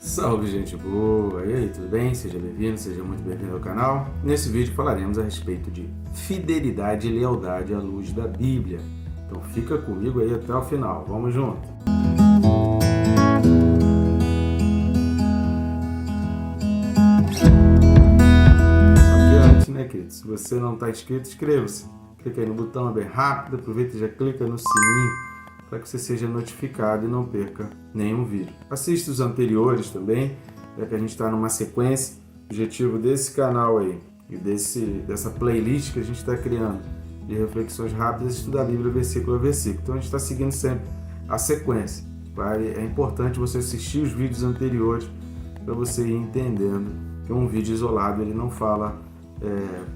Salve, gente boa! E aí, tudo bem? Seja bem-vindo, seja muito bem-vindo ao canal. Nesse vídeo falaremos a respeito de fidelidade e lealdade à luz da Bíblia. Então fica comigo aí até o final, vamos junto! Aqui antes, né, querido? Se você não está inscrito, inscreva-se. Clica aí no botão, é bem rápido, aproveita e já clica no sininho para que você seja notificado e não perca nenhum vídeo. Assista os anteriores também, já que a gente está numa sequência. O objetivo desse canal aí e dessa playlist que a gente está criando de reflexões rápidas, estudar a Bíblia versículo a versículo. Então a gente está seguindo sempre a sequência. É importante você assistir os vídeos anteriores para você ir entendendo que um vídeo isolado ele não fala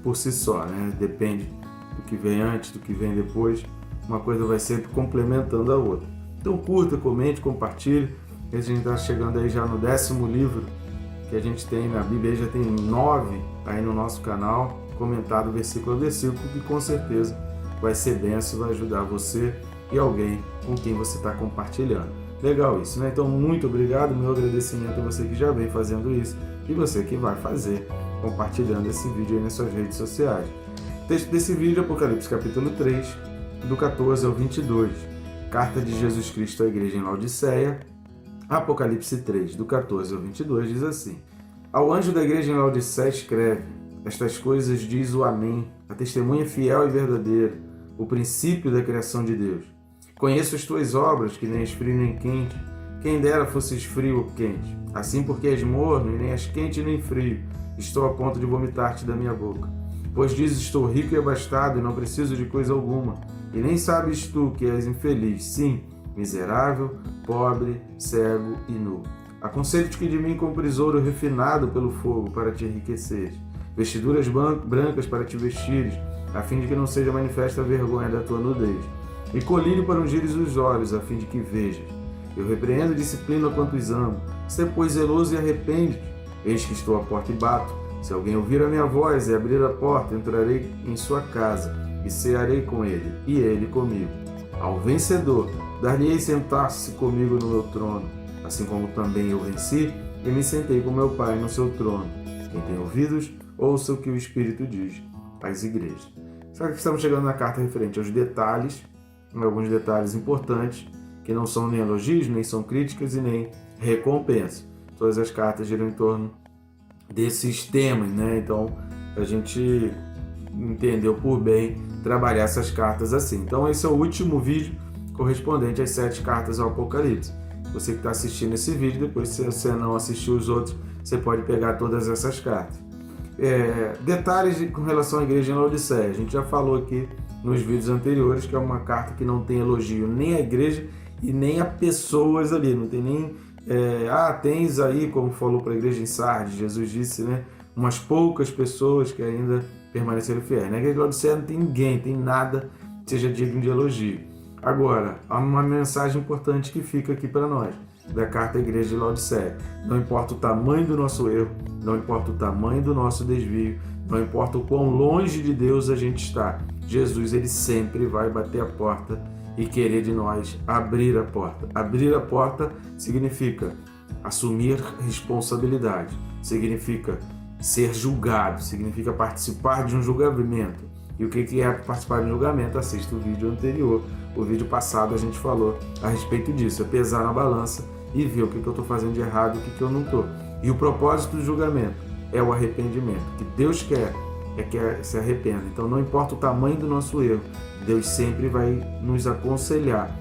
por si só, né? Depende do que vem antes, do que vem depois. Uma coisa vai sempre complementando a outra. Então curta, comente, compartilhe. A gente está chegando aí já no 10º livro que a gente tem na Bíblia. Já tem 9 aí no nosso canal, comentado versículo a versículo, que com certeza vai ser bênção, vai ajudar você e alguém com quem você está compartilhando. Legal isso, né? Então muito obrigado, meu agradecimento a você que já vem fazendo isso e você que vai fazer, compartilhando esse vídeo aí nas suas redes sociais. O texto desse vídeo é Apocalipse capítulo 3, do 14 ao 22, carta de Jesus Cristo à igreja em Laodiceia. Apocalipse 3, do 14 ao 22, diz assim: Ao anjo da igreja em Laodiceia escreve: Estas coisas diz o Amém, a testemunha fiel e verdadeira, o princípio da criação de Deus. Conheço as tuas obras, que nem és frio nem quente. Quem dera fosses frio ou quente. Assim, porque és morno, e nem és quente nem frio, estou a ponto de vomitar-te da minha boca. Pois dizes: estou rico e abastado, e não preciso de coisa alguma. E nem sabes tu que és infeliz, sim, miserável, pobre, cego e nu. Aconselho-te que de mim compres ouro refinado pelo fogo para te enriqueceres, vestiduras brancas para te vestires, a fim de que não seja manifesta a vergonha da tua nudez, e colírio para ungires os olhos, a fim de que vejas. Eu repreendo e disciplino a quantos amo. Sê, pois, zeloso e arrepende-te. Eis que estou à porta e bato. Se alguém ouvir a minha voz e abrir a porta, entrarei em sua casa e cearei com ele, e ele comigo. Ao vencedor, dar-lhe-ei sentar-se comigo no meu trono, assim como também eu venci e me sentei com meu Pai no seu trono. Quem tem ouvidos, ouça o que o Espírito diz às igrejas. Só que estamos chegando na carta referente aos detalhes, alguns detalhes importantes, que não são nem elogios, nem são críticas e nem recompensas. Todas as cartas giram em torno desses temas, né? Então a gente entendeu por bem trabalhar essas cartas assim. Então esse é o último vídeo correspondente às 7 cartas ao Apocalipse. Você que está assistindo esse vídeo, depois se você não assistiu os outros, você pode pegar todas essas cartas. Detalhes com relação à igreja em Laodiceia. A gente já falou aqui nos vídeos anteriores que é uma carta que não tem elogio nem à igreja e nem a pessoas ali. Não tem nem... tens aí, como falou para a igreja em Sardes, Jesus disse, né? Umas poucas pessoas que ainda permaneceram fiéis. Na igreja de Laodiceia não tem ninguém, tem nada que seja digno de elogio. Agora, há uma mensagem importante que fica aqui para nós, da carta à igreja de Laodiceia. Não importa o tamanho do nosso erro, não importa o tamanho do nosso desvio, não importa o quão longe de Deus a gente está, Jesus ele sempre vai bater a porta e querer de nós abrir a porta. Abrir a porta significa assumir responsabilidade, significa ser julgado, significa participar de um julgamento. E o que é participar de um julgamento? Assista o vídeo anterior. O vídeo passado a gente falou a respeito disso. É pesar na balança e ver o que eu estou fazendo de errado e o que eu não estou. E o propósito do julgamento é o arrependimento. O que Deus quer é que se arrependa. Então não importa o tamanho do nosso erro, Deus sempre vai nos aconselhar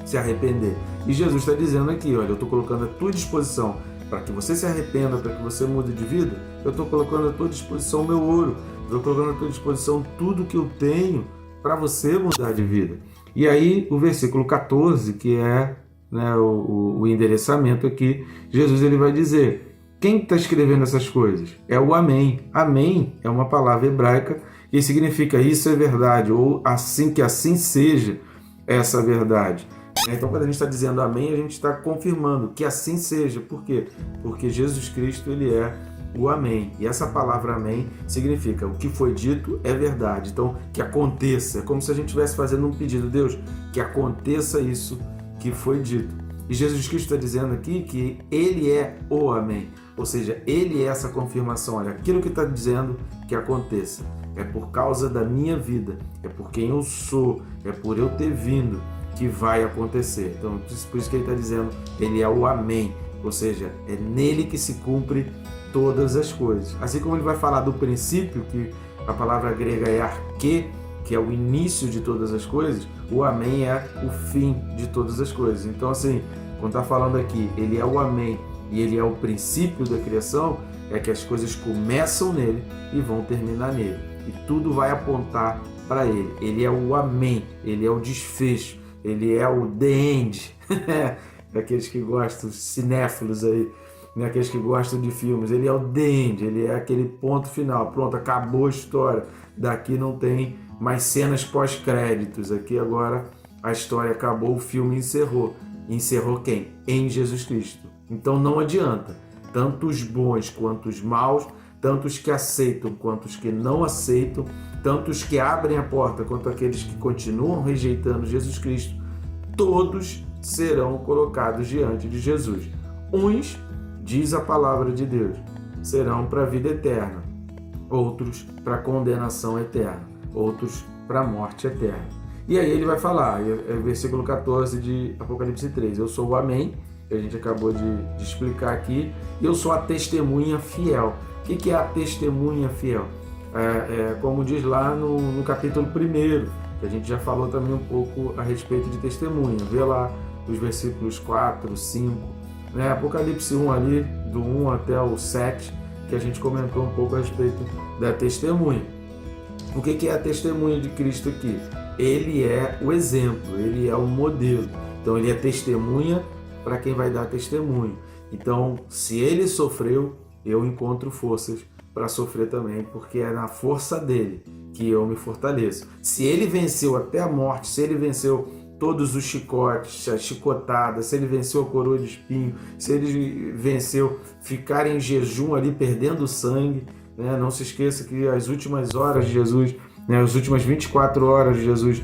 a se arrepender. E Jesus está dizendo aqui, olha, eu estou colocando à tua disposição para que você se arrependa, para que você mude de vida, eu estou colocando à tua disposição o meu ouro, eu estou colocando à tua disposição tudo que eu tenho para você mudar de vida. E aí o versículo 14, que é, né, o endereçamento aqui, Jesus ele vai dizer, quem está escrevendo essas coisas? É o Amém. Amém é uma palavra hebraica que significa isso é verdade, ou assim que assim seja essa verdade. Então, quando a gente está dizendo amém, a gente está confirmando que assim seja. Por quê? Porque Jesus Cristo, ele é o amém. E essa palavra amém significa o que foi dito é verdade. Então, que aconteça. É como se a gente estivesse fazendo um pedido. Deus, que aconteça isso que foi dito. E Jesus Cristo está dizendo aqui que Ele é o Amém. Ou seja, Ele é essa confirmação. Olha, aquilo que está dizendo que aconteça é por causa da minha vida, é por quem eu sou, é por eu ter vindo que vai acontecer. Então, por isso que Ele está dizendo, Ele é o Amém. Ou seja, é nele que se cumpre todas as coisas. Assim como Ele vai falar do princípio, que a palavra grega é arquê, que é o início de todas as coisas, o Amém é o fim de todas as coisas. Então, assim, quando está falando aqui, Ele é o Amém e Ele é o princípio da criação, é que as coisas começam nele e vão terminar nele. E tudo vai apontar para Ele. Ele é o Amém, Ele é o desfecho, Ele é o the end. Daqueles que gostam, cinéfilos aí, né? Aqueles que gostam de filmes. Ele é o the end, Ele é aquele ponto final. Pronto, acabou a história. Daqui não tem mais cenas pós-créditos. Aqui agora a história acabou, o filme encerrou. Encerrou quem? Em Jesus Cristo. Então não adianta. Tanto os bons quanto os maus, tanto os que aceitam quanto os que não aceitam, tanto os que abrem a porta quanto aqueles que continuam rejeitando Jesus Cristo, todos serão colocados diante de Jesus. Uns, diz a palavra de Deus, serão para a vida eterna, outros para a condenação eterna, outros para a morte eterna. E aí ele vai falar, versículo 14 de Apocalipse 3, eu sou o Amém, que a gente acabou de explicar aqui, e eu sou a testemunha fiel. O que é a testemunha fiel? Como diz lá no capítulo 1, que a gente já falou também um pouco a respeito de testemunha. Vê lá os versículos 4, 5, né? Apocalipse 1 ali, do 1 até o 7, que a gente comentou um pouco a respeito da testemunha. O que é a testemunha de Cristo aqui? Ele é o exemplo, ele é o modelo. Então ele é testemunha para quem vai dar testemunho. Então, se ele sofreu, eu encontro forças para sofrer também, porque é na força dele que eu me fortaleço. Se ele venceu até a morte, se ele venceu todos os chicotes, a chicotada, se ele venceu a coroa de espinho, se ele venceu ficar em jejum ali, perdendo sangue, né? Não se esqueça que as últimas horas de Jesus, né, as últimas 24 horas de Jesus,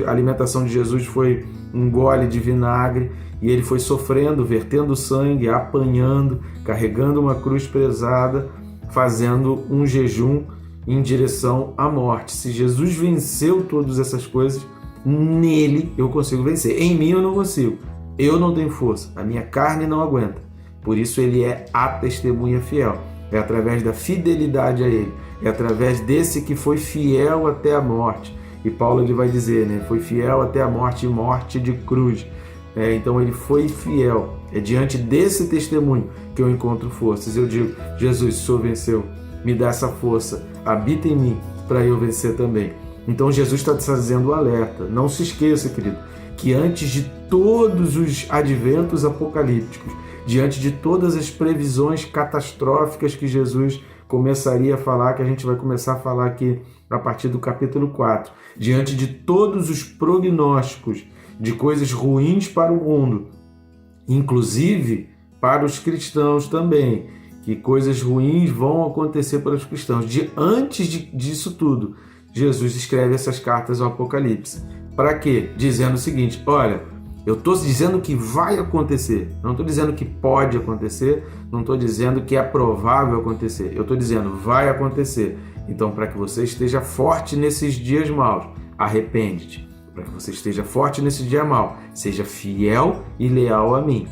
a alimentação de Jesus foi um gole de vinagre, e ele foi sofrendo, vertendo sangue, apanhando, carregando uma cruz pesada, fazendo um jejum em direção à morte. Se Jesus venceu todas essas coisas, nele eu consigo vencer. Em mim eu não consigo. Eu não tenho força. A minha carne não aguenta. Por isso ele é a testemunha fiel. É através da fidelidade a ele. É através desse que foi fiel até a morte. E Paulo ele vai dizer, né? Foi fiel até a morte e morte de cruz. Então ele foi fiel. É diante desse testemunho que eu encontro forças. Eu digo, Jesus, o Senhor venceu. Me dá essa força. Habita em mim para eu vencer também. Então Jesus está trazendo o alerta. Não se esqueça, querido, que antes de todos os adventos apocalípticos, diante de todas as previsões catastróficas que Jesus começaria a falar, que a gente vai começar a falar aqui a partir do capítulo 4, diante de todos os prognósticos de coisas ruins para o mundo, inclusive para os cristãos também, que coisas ruins vão acontecer para os cristãos. Antes disso tudo, Jesus escreve essas cartas ao Apocalipse. Para quê? Dizendo o seguinte, olha, eu estou dizendo que vai acontecer, não estou dizendo que pode acontecer, não estou dizendo que é provável acontecer, eu estou dizendo vai acontecer. Então, para que você esteja forte nesses dias maus, arrepende-te. Para que você esteja forte nesse dia mau, seja fiel e leal a mim.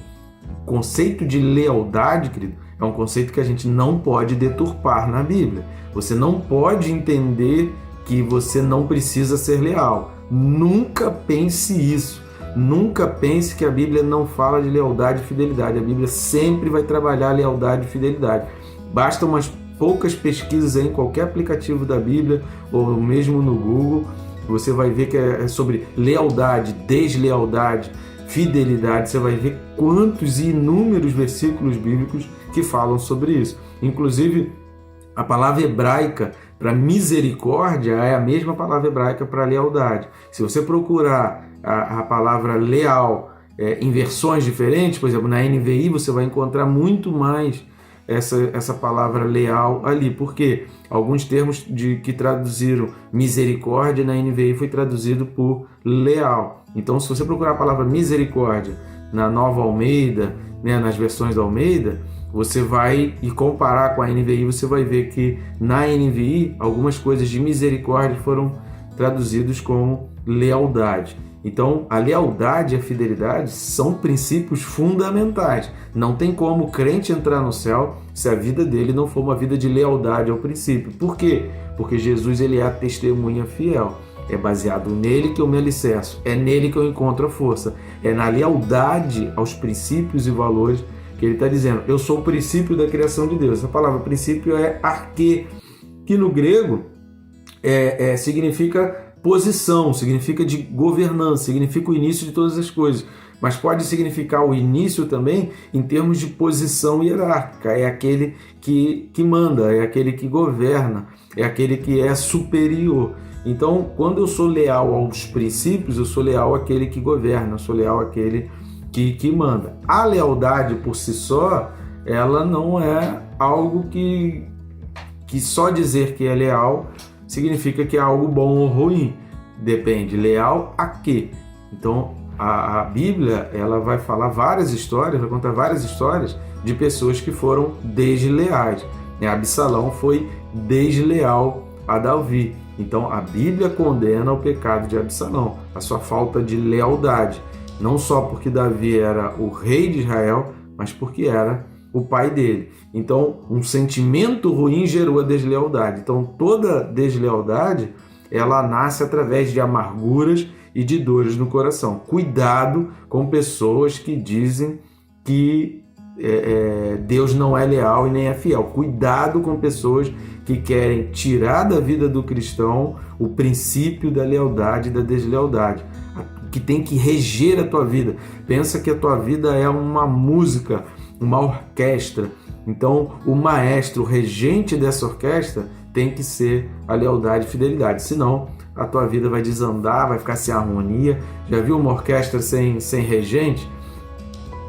O conceito de lealdade, querido, é um conceito que a gente não pode deturpar na Bíblia. Você não pode entender que você não precisa ser leal. Nunca pense isso. Nunca pense que a Bíblia não fala de lealdade e fidelidade. A Bíblia sempre vai trabalhar lealdade e fidelidade. Basta umas poucas pesquisas aí em qualquer aplicativo da Bíblia ou mesmo no Google. Você vai ver que é sobre lealdade, deslealdade, fidelidade. Você vai ver quantos e inúmeros versículos bíblicos que falam sobre isso. Inclusive, a palavra hebraica para misericórdia é a mesma palavra hebraica para lealdade. Se você procurar a palavra leal em versões diferentes, por exemplo, na NVI você vai encontrar muito mais essa palavra leal ali, porque alguns termos que traduziram misericórdia na NVI foi traduzido por leal. Então, se você procurar a palavra misericórdia na Nova Almeida, né, nas versões da Almeida, você vai e comparar com a NVI, você vai ver que na NVI algumas coisas de misericórdia foram traduzidas como lealdade. Então, a lealdade e a fidelidade são princípios fundamentais. Não tem como o crente entrar no céu se a vida dele não for uma vida de lealdade ao princípio. Por quê? Porque Jesus, ele é a testemunha fiel. É baseado nele que eu me alicerço. É nele que eu encontro a força. É na lealdade aos princípios e valores que ele está dizendo. Eu sou o princípio da criação de Deus. Essa palavra princípio é arquê, que no grego significa posição, significa de governança, significa o início de todas as coisas, mas pode significar o início também em termos de posição hierárquica. É aquele que manda, é aquele que governa, é aquele que é superior. Então, quando eu sou leal aos princípios, eu sou leal àquele que governa, eu sou leal àquele que manda. A lealdade por si só, ela não é algo que só dizer que é leal significa que é algo bom ou ruim. Depende, leal a quê? Então, a Bíblia, ela vai falar várias histórias, vai contar várias histórias de pessoas que foram desleais. Absalão foi desleal a Davi. Então, a Bíblia condena o pecado de Absalão, a sua falta de lealdade. Não só porque Davi era o rei de Israel, mas porque era o pai dele. Então, um sentimento ruim gerou a deslealdade. Então, toda deslealdade, ela nasce através de amarguras e de dores no coração. Cuidado com pessoas que dizem que Deus não é leal e nem é fiel. Cuidado com pessoas que querem tirar da vida do cristão o princípio da lealdade e da deslealdade, que tem que reger a tua vida. Pensa que a tua vida é uma música, uma orquestra. Então, o maestro, o regente dessa orquestra, tem que ser a lealdade e fidelidade. Senão, a tua vida vai desandar, vai ficar sem harmonia. Já viu uma orquestra sem regente?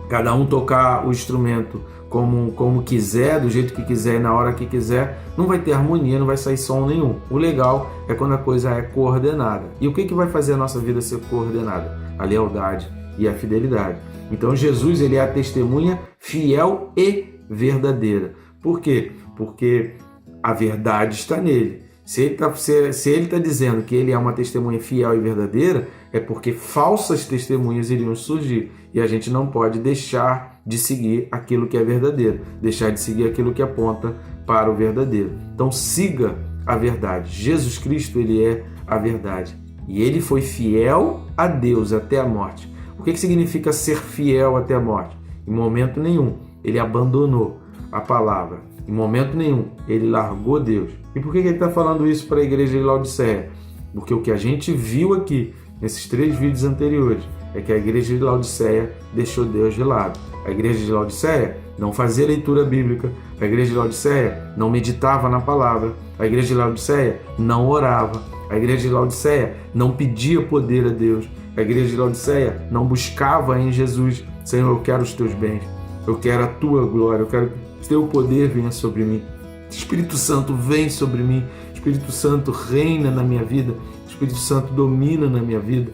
Cada um tocar o instrumento como quiser, do jeito que quiser, na hora que quiser, não vai ter harmonia, não vai sair som nenhum. O legal é quando a coisa é coordenada. E o que vai fazer a nossa vida ser coordenada? A lealdade e a fidelidade. Então Jesus, ele é a testemunha fiel e verdadeira. Por quê? Porque a verdade está nele. Se ele está dizendo que ele é uma testemunha fiel e verdadeira, é porque falsas testemunhas iriam surgir. E a gente não pode deixar de seguir aquilo que é verdadeiro, deixar de seguir aquilo que aponta para o verdadeiro. Então siga a verdade. Jesus Cristo, ele é a verdade. E ele foi fiel a Deus até a morte. O que significa ser fiel até a morte? Em momento nenhum ele abandonou a palavra. Em momento nenhum ele largou Deus. E por que ele está falando isso para a igreja de Laodiceia? Porque o que a gente viu aqui nesses 3 vídeos anteriores é que a igreja de Laodiceia deixou Deus de lado. A igreja de Laodiceia não fazia leitura bíblica. A igreja de Laodiceia não meditava na palavra. A igreja de Laodiceia não orava. A igreja de Laodiceia não pedia poder a Deus. A igreja de Laodiceia não buscava em Jesus: Senhor, eu quero os teus bens, eu quero a tua glória, eu quero que o teu poder venha sobre mim. Espírito Santo, vem sobre mim. Espírito Santo, reina na minha vida. Espírito Santo, domina na minha vida.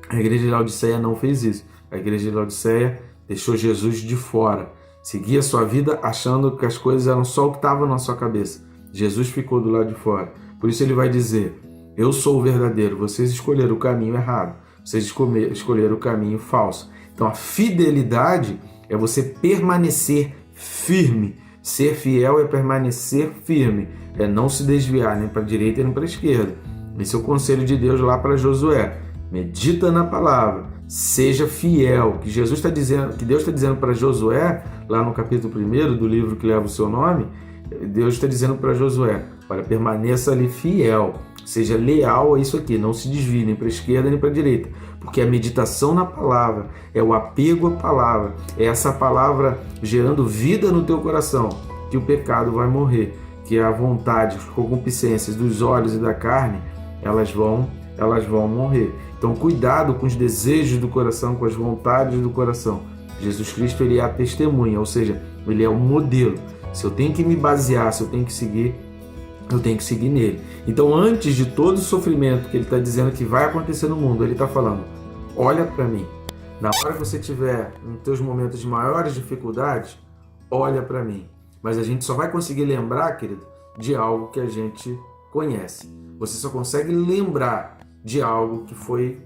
A igreja de Laodiceia não fez isso. A igreja de Laodiceia deixou Jesus de fora. Seguia a sua vida achando que as coisas eram só o que estava na sua cabeça. Jesus ficou do lado de fora. Por isso ele vai dizer: eu sou o verdadeiro, vocês escolheram o caminho errado. Vocês escolheram o caminho falso. Então a fidelidade é você permanecer firme. Ser fiel é permanecer firme. É não se desviar nem para a direita nem para a esquerda. Esse é o conselho de Deus lá para Josué. Medita na palavra. Seja fiel. Que Jesus está dizendo, que Deus está dizendo para Josué, lá no capítulo 1 do livro que leva o seu nome, Deus está dizendo para Josué: olha, permaneça ali fiel. Seja leal a isso aqui, não se desvie nem para a esquerda nem para a direita, porque a meditação na palavra é o apego à palavra, é essa palavra gerando vida no teu coração, que o pecado vai morrer, que a vontade, as concupiscências dos olhos e da carne, elas vão morrer. Então cuidado com os desejos do coração, com as vontades do coração. Jesus Cristo, ele é a testemunha, ou seja, ele é o modelo. Se eu tenho que me basear, se eu tenho que seguir, eu tenho que seguir nele. Então, antes de todo o sofrimento que ele está dizendo que vai acontecer no mundo, ele está falando: olha para mim, Na hora que você tiver nos teus momentos de maiores dificuldades, olha para mim. Mas a gente só vai conseguir lembrar, querido, de algo que a gente conhece. Você só consegue lembrar de algo que foi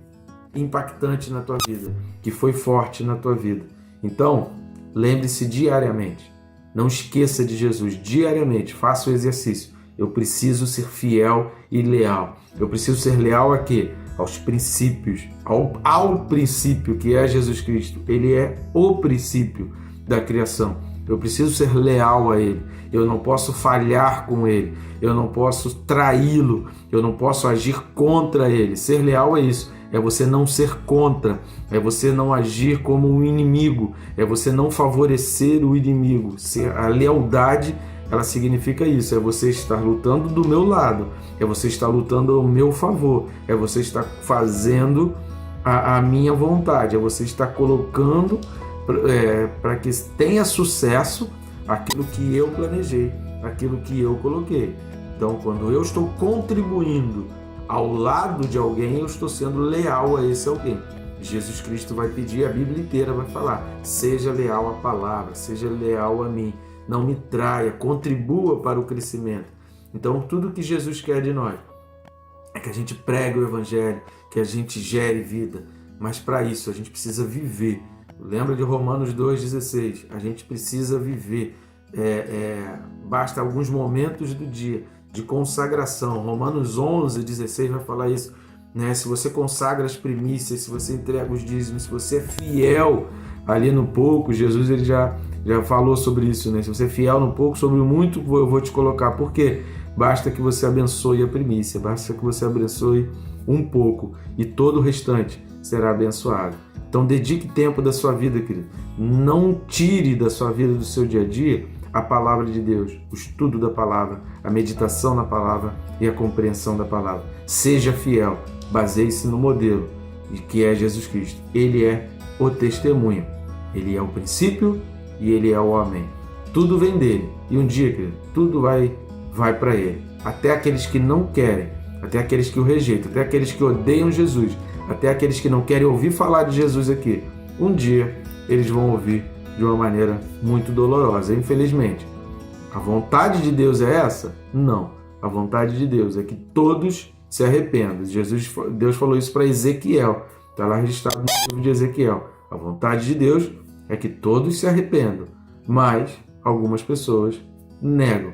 impactante na tua vida, que foi forte na tua vida. Então, lembre-se diariamente. Não esqueça de Jesus diariamente. Faça o exercício. Eu preciso ser fiel e leal. Eu preciso ser leal a quê? Aos princípios, ao princípio que é Jesus Cristo. Ele é o princípio da criação. Eu preciso ser leal a Ele. Eu não posso falhar com Ele. Eu não posso traí-lo. Eu não posso agir contra Ele. Ser leal é isso. É você não ser contra. É você não agir como um inimigo. É você não favorecer o inimigo. A lealdade, ela significa isso. É você estar lutando do meu lado. É você estar lutando ao meu favor. É você estar fazendo a minha vontade. É você estar colocando para que tenha sucesso aquilo que eu planejei, aquilo que eu coloquei. Então, quando eu estou contribuindo ao lado de alguém, eu estou sendo leal a esse alguém. Jesus Cristo vai pedir, a Bíblia inteira vai falar: seja leal à palavra, seja leal a mim, não me traia, contribua para o crescimento. Então, tudo que Jesus quer de nós é que a gente pregue o Evangelho, que a gente gere vida, mas para isso a gente precisa viver. Lembra de Romanos 2,16? A gente precisa viver. Basta alguns momentos do dia de consagração. Romanos 11,16 vai falar isso, né? Se você consagra as primícias, se você entrega os dízimos, se você é fiel ali no pouco, Jesus ele já falou sobre isso, né? Se você é fiel no pouco, sobre o muito eu vou te colocar. Por quê? Basta que você abençoe a primícia, basta que você abençoe um pouco e todo o restante será abençoado. Então dedique tempo da sua vida, querido. Não tire da sua vida, do seu dia a dia, a palavra de Deus, o estudo da palavra, a meditação na palavra e a compreensão da palavra. Seja fiel, baseie-se no modelo de que é Jesus Cristo. Ele é o testemunho, ele é o princípio e ele é o amém. Tudo vem dele e um dia, querido, tudo vai para ele. Até aqueles que não querem, até aqueles que o rejeitam, até aqueles que odeiam Jesus, até aqueles que não querem ouvir falar de Jesus aqui, um dia eles vão ouvir de uma maneira muito dolorosa, infelizmente. A vontade de Deus é essa? Não. A vontade de Deus é que todos se arrependam. Deus falou isso para Ezequiel, está lá registrado no livro de Ezequiel. A vontade de Deus é que todos se arrependam, mas algumas pessoas negam.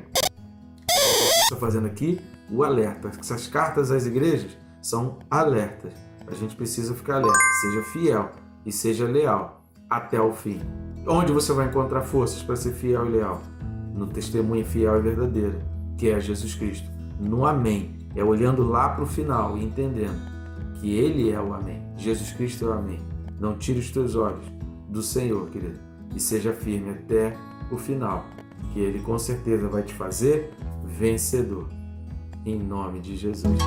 Estou fazendo aqui o alerta. Essas cartas às igrejas são alertas. A gente precisa ficar alerta. Seja fiel e seja leal até o fim. Onde você vai encontrar forças para ser fiel e leal? No testemunho fiel e verdadeiro, que é Jesus Cristo. No amém. É olhando lá para o final e entendendo que Ele é o amém. Jesus Cristo é o amém. Não tire os teus olhos do Senhor, querido. E seja firme até o final, que Ele com certeza vai te fazer vencedor. Em nome de Jesus.